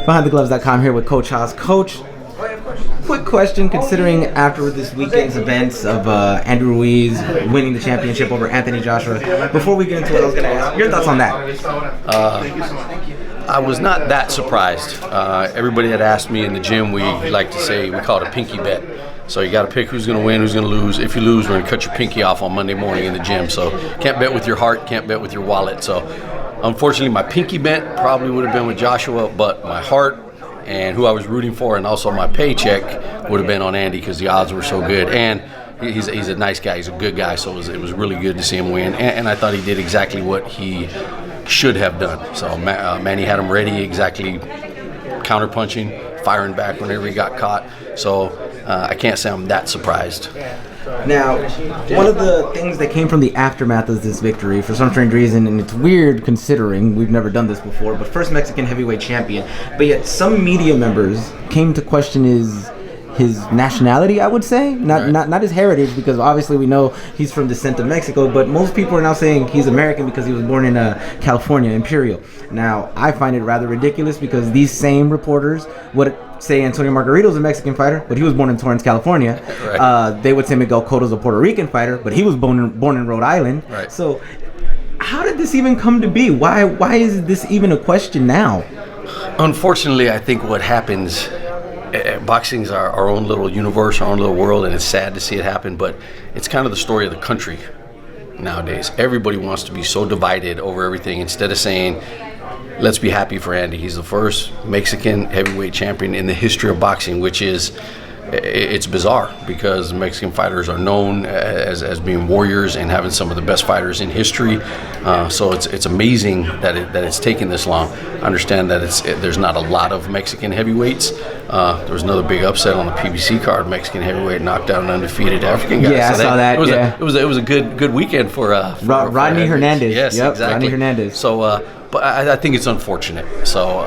BehindTheGloves.com here with Coach Haas. Coach, quick question, considering after this weekend's events of Andy Ruiz winning the championship over Anthony Joshua, before we get into it, I was going to ask your thoughts on that. I was not that surprised. Everybody had asked me in the gym, we like to say, we call it a pinky bet. So you got to pick who's going to win, who's going to lose. If you lose, we're going to cut your pinky off on Monday morning in the gym. So can't bet with your heart, can't bet with your wallet. So unfortunately, my pinky bet probably would have been with Joshua, but my heart and who I was rooting for and also my paycheck would have been on Andy because the odds were so good. And he's a nice guy. He's a good guy, so it was really good to see him win. And I thought he did exactly what he should have done. So Manny had him ready, exactly counterpunching, firing back whenever he got caught. So I can't say I'm that surprised. Now, one of the things that came from the aftermath of this victory, for some strange reason, and it's weird considering we've never done this before, but first Mexican heavyweight champion, but yet some media members came to question his nationality, I would say, not his heritage, because obviously we know he's from descent of Mexico, but most people are now saying he's American because he was born in California, Imperial. Now, I find it rather ridiculous because these same reporters would say Antonio Margarito's a Mexican fighter, but he was born in Torrance, California. Right. They would say Miguel Cotto's a Puerto Rican fighter, but he was born in Rhode Island. Right. So how did this even come to be? Why is this even a question now? Unfortunately, I think what happens, boxing's our own little universe, our own little world, and it's sad to see it happen, but it's kind of the story of the country nowadays. Everybody wants to be so divided over everything instead of saying, let's be happy for Andy. He's the first Mexican heavyweight champion in the history of boxing, which is, it's bizarre because Mexican fighters are known as being warriors and having some of the best fighters in history. So it's amazing that it's taken this long. I understand that there's not a lot of Mexican heavyweights. There was another big upset on the PBC card. Mexican heavyweight knocked out an undefeated African guy. Yeah, so I saw that. It was a good weekend for Rodney Hernandez. Yes, yep, exactly. Rodney Hernandez. So. But I think it's unfortunate. So,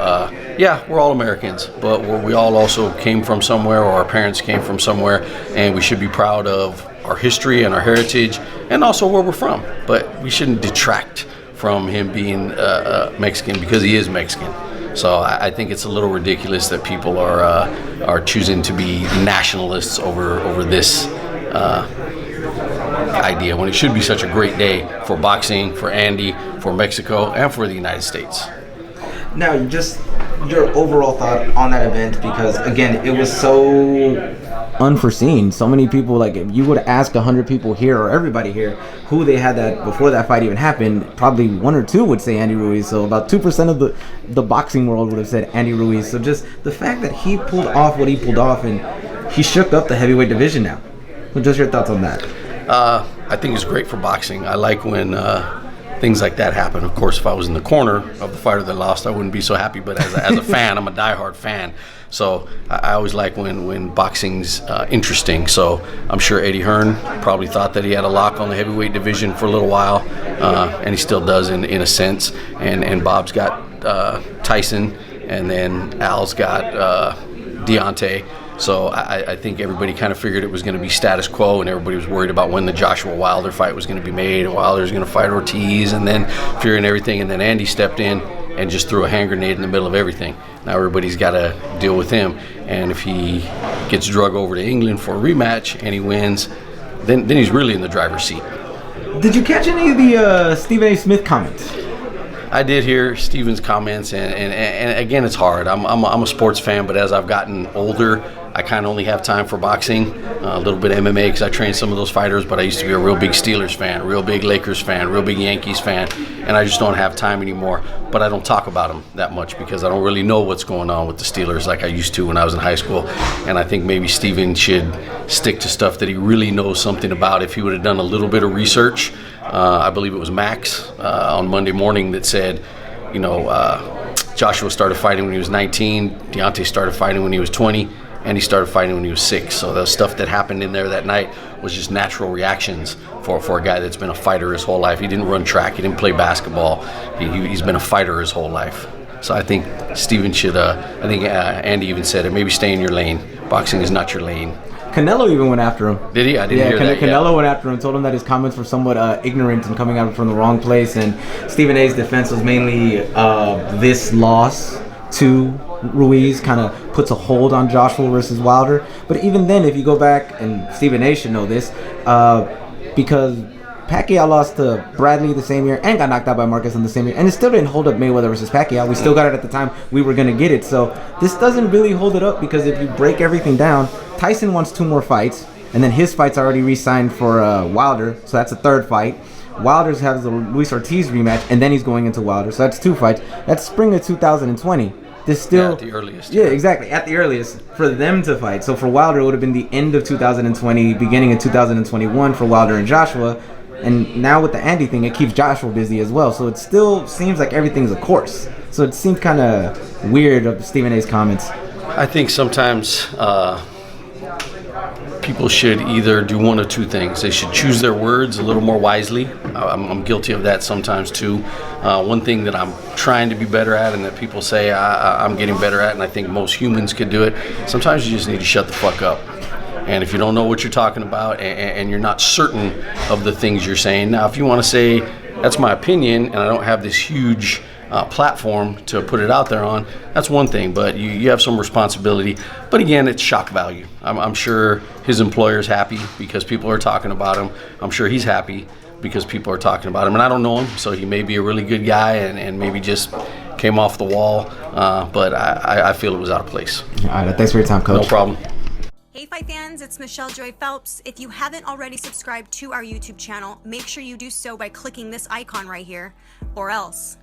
yeah, we're all Americans, but we all also came from somewhere, or our parents came from somewhere, and we should be proud of our history and our heritage, and also where we're from. But we shouldn't detract from him being Mexican because he is Mexican. So I think it's a little ridiculous that people are choosing to be nationalists over this idea when it should be such a great day for boxing, for Andy, for Mexico, and for the United States. Now, just your overall thought on that event, because again, it was so unforeseen. So many people, like if you would ask 100 people here or everybody here who they had that before that fight even happened, probably one or two would say Andy Ruiz. So about 2% of the boxing world would have said Andy Ruiz. So just the fact that he pulled off what he pulled off and he shook up the heavyweight division now. So just your thoughts on that. I think it's great for boxing. I like when things like that happen. Of course, if I was in the corner of the fighter that lost, I wouldn't be so happy. But as a fan, I'm a diehard fan. So I always like when boxing's interesting. So I'm sure Eddie Hearn probably thought that he had a lock on the heavyweight division for a little while, and he still does in a sense. And Bob's got Tyson, and then Al's got Deontay. So I think everybody kind of figured it was going to be status quo, and everybody was worried about when the Joshua Wilder fight was going to be made, and Wilder was going to fight Ortiz, and then Fury and everything, and then Andy stepped in and just threw a hand grenade in the middle of everything. Now everybody's got to deal with him, and if he gets drug over to England for a rematch and he wins, then he's really in the driver's seat. Did you catch any of the Stephen A. Smith comments? I did hear Stephen's comments, and again, it's hard. I'm a sports fan, but as I've gotten older, I kind of only have time for boxing, a little bit of MMA because I trained some of those fighters, but I used to be a real big Steelers fan, a real big Lakers fan, real big Yankees fan, and I just don't have time anymore. But I don't talk about them that much because I don't really know what's going on with the Steelers like I used to when I was in high school. And I think maybe Stephen should stick to stuff that he really knows something about. If he would have done a little bit of research, I believe it was Max on Monday morning that said, Joshua started fighting when he was 19, Deontay started fighting when he was 20, and he started fighting when he was 6. So the stuff that happened in there that night was just natural reactions for a guy that's been a fighter his whole life. He didn't run track, he didn't play basketball, he's been a fighter his whole life. So I think Stephen should, Andy even said it, maybe stay in your lane. Boxing is not your lane. Canelo even went after him. Did he? I didn't hear that. Canelo went after him, told him that his comments were somewhat ignorant and coming out from the wrong place. And Stephen A's defense was mainly this loss to Ruiz kind of puts a hold on Joshua versus Wilder. But even then, if you go back, and Stephen A should know this, because Pacquiao lost to Bradley the same year and got knocked out by Marquez in the same year, and it still didn't hold up Mayweather versus Pacquiao. We still got it at the time we were going to get it. So this doesn't really hold it up, because if you break everything down, Tyson wants 2 more fights, and then his fight's already re-signed for Wilder, so that's a 3rd fight. Wilder's has the Luis Ortiz rematch, and then he's going into Wilder, so that's 2 fights. That's spring of 2020. This still at the earliest. Yeah, exactly, at the earliest for them to fight. So for Wilder, it would have been the end of 2020, beginning of 2021 for Wilder and Joshua. And now with the Andy thing, it keeps Joshua busy as well. So it still seems like everything's a course. So it seemed kind of weird of Stephen A's comments. I think sometimes people should either do one of 2 things. They should choose their words a little more wisely. I'm guilty of that sometimes too. One thing that I'm trying to be better at, and that people say I'm getting better at, and I think most humans could do it, sometimes you just need to shut the fuck up. And if you don't know what you're talking about, and you're not certain of the things you're saying, now if you want to say, that's my opinion, and I don't have this huge platform to put it out there on, that's one thing, but you have some responsibility. But again, it's shock value. I'm sure his employer's happy because people are talking about him. I'm sure he's happy because people are talking about him. And I don't know him, so he may be a really good guy and maybe just came off the wall. But I feel it was out of place. All right, thanks for your time, Coach. No problem. Hey Fight fans, it's Michelle Joy Phelps. If you haven't already subscribed to our YouTube channel, make sure you do so by clicking this icon right here, or else